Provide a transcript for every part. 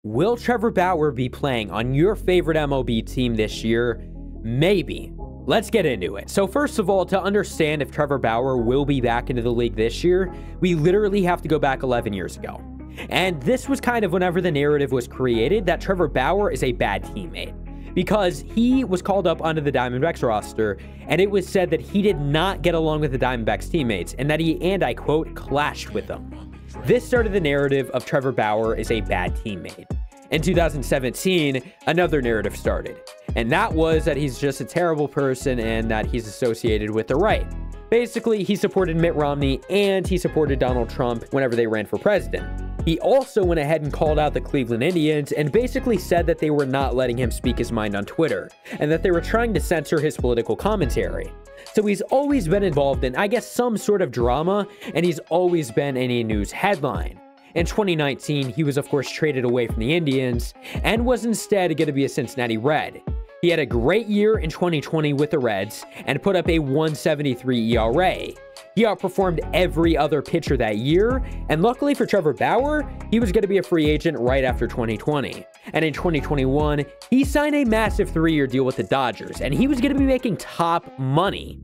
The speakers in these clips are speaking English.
Will Trevor Bauer be playing on your favorite MLB team this year? Maybe. Let's get into it. So first of all, to understand if Trevor Bauer will be back into the league this year, we literally have to go back 11 years ago. And this was kind of whenever the narrative was created that Trevor Bauer is a bad teammate, because he was called up onto the Diamondbacks roster, and it was said that he did not get along with the Diamondbacks teammates, and that he, and I quote, clashed with them. This started the narrative of Trevor Bauer is a bad teammate. In 2017, another narrative started, and that was that he's just a terrible person and that he's associated with the right. Basically, he supported Mitt Romney and he supported Donald Trump whenever they ran for president. He also went ahead and called out the Cleveland Indians and basically said that they were not letting him speak his mind on Twitter and that they were trying to censor his political commentary. So he's always been involved in, I guess, some sort of drama, and he's always been in a news headline. In 2019, he was of course traded away from the Indians and was instead going to be a Cincinnati Red. He had a great year in 2020 with the Reds and put up a 1.73 ERA. He outperformed every other pitcher that year, and luckily for Trevor Bauer, he was going to be a free agent right after 2020. And in 2021, he signed a massive 3-year deal with the Dodgers, and he was going to be making top money.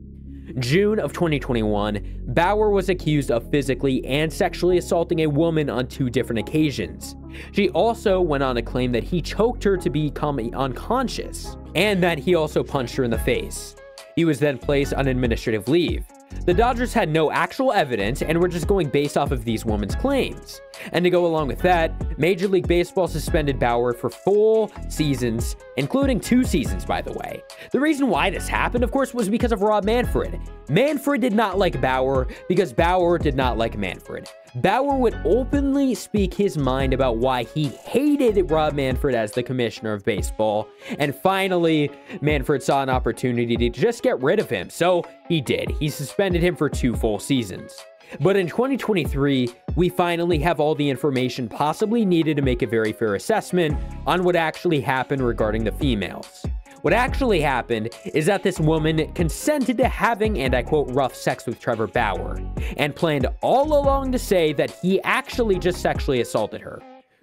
June of 2021, Bauer was accused of physically and sexually assaulting a woman on 2 different occasions. She also went on to claim that he choked her to become unconscious, and that he also punched her in the face. He was then placed on administrative leave. The Dodgers had no actual evidence and were just going based off of these women's claims. And to go along with that, Major League Baseball suspended Bauer for full seasons, including 2 seasons, by the way. The reason why this happened, of course, was because of Rob Manfred. Manfred did not like Bauer because Bauer did not like Manfred. Bauer would openly speak his mind about why he hated Rob Manfred as the commissioner of baseball, and finally, Manfred saw an opportunity to just get rid of him, so he did. He suspended him for 2 full seasons. But in 2023, we finally have all the information possibly needed to make a very fair assessment on what actually happened regarding the females. What actually happened is that this woman consented to having, and I quote, rough sex with Trevor Bauer, and planned all along to say that he actually just sexually assaulted her.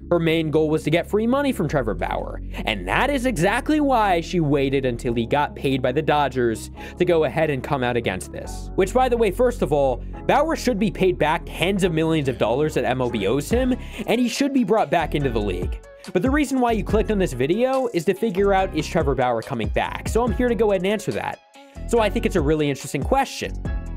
Her main goal was to get free money from Trevor Bauer, and that is exactly why she waited until he got paid by the Dodgers to go ahead and come out against this. Which, by the way, first of all, Bauer should be paid back tens of millions of dollars that MLB owes him, and he should be brought back into the league. But the reason why you clicked on this video is to figure out, is Trevor Bauer coming back? So I'm here to go ahead and answer that. So I think it's a really interesting question.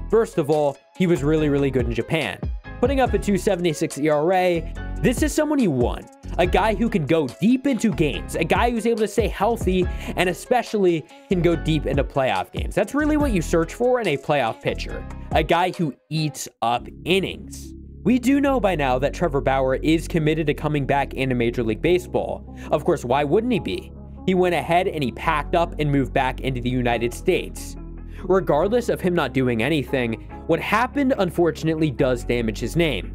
First of all, he was really good in Japan. Putting up a 2.76 ERA, this is someone you want. A guy who can go deep into games, a guy who's able to stay healthy, and especially can go deep into playoff games. That's really what you search for in a playoff pitcher. A guy who eats up innings. We do know by now that Trevor Bauer is committed to coming back into Major League Baseball. Of course, why wouldn't he be? He went ahead and he packed up and moved back into the United States. Regardless of him not doing anything, what happened unfortunately does damage his name.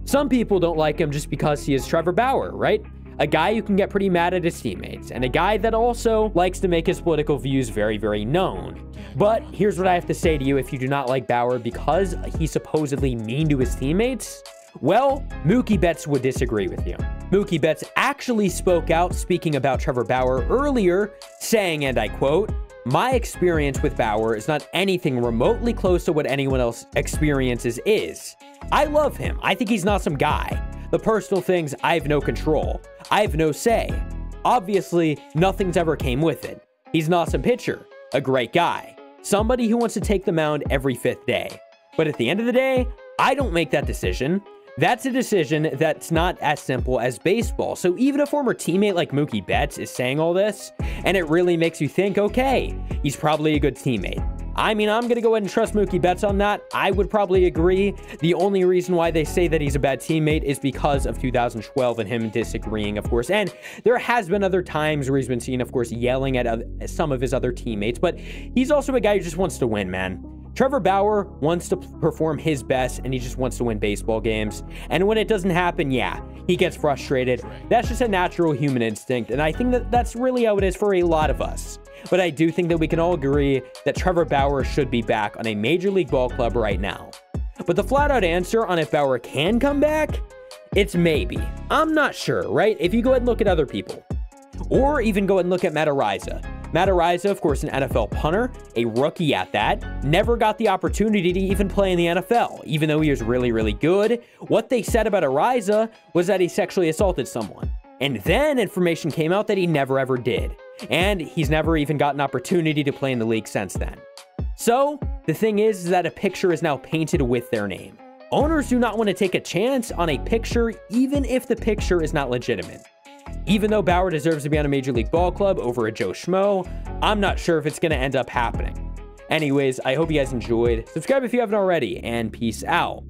Some people don't like him just because he is Trevor Bauer, right? A guy who can get pretty mad at his teammates, and a guy that also likes to make his political views very known. But here's what I have to say to you if you do not like Bauer because he's supposedly mean to his teammates. Well, Mookie Betts would disagree with you. Mookie Betts actually spoke out speaking about Trevor Bauer earlier, saying, and I quote, "My experience with Bauer is not anything remotely close to what anyone else experiences is. I love him. I think he's an awesome guy. The personal things, I have no control. I have no say. Obviously, nothing's ever came with it. He's an awesome pitcher, a great guy, somebody who wants to take the mound every 5th day. But at the end of the day, I don't make that decision. That's a decision that's not as simple as baseball." So even a former teammate like Mookie Betts is saying all this, and it really makes you think, okay, he's probably a good teammate. I mean, I'm going to go ahead and trust Mookie Betts on that. I would probably agree. The only reason why they say that he's a bad teammate is because of 2012 and him disagreeing, of course. And there has been other times where he's been seen, of course, yelling at some of his other teammates. But he's also a guy who just wants to win, man. Trevor Bauer wants to perform his best, and he just wants to win baseball games. And when it doesn't happen, yeah, he gets frustrated. That's just a natural human instinct, and I think that that's really how it is for a lot of us. But I do think that we can all agree that Trevor Bauer should be back on a Major League ball club right now. But the flat-out answer on if Bauer can come back It's maybe. I'm not sure, right? If you go ahead and look at other people, or even go ahead and look at Matt Araiza. Matt Araiza, of course, an NFL punter, a rookie at that, never got the opportunity to even play in the NFL, even though he was really, really good. What they said about Araiza was that he sexually assaulted someone. And then information came out that he never ever did. And he's never even got an opportunity to play in the league since then. So, the thing is that a picture is now painted with their name. Owners do not want to take a chance on a picture, even if the picture is not legitimate. Even though Bauer deserves to be on a Major League Ball club over a Joe Schmo, I'm not sure if it's going to end up happening. Anyways, I hope you guys enjoyed. Subscribe if you haven't already, and peace out.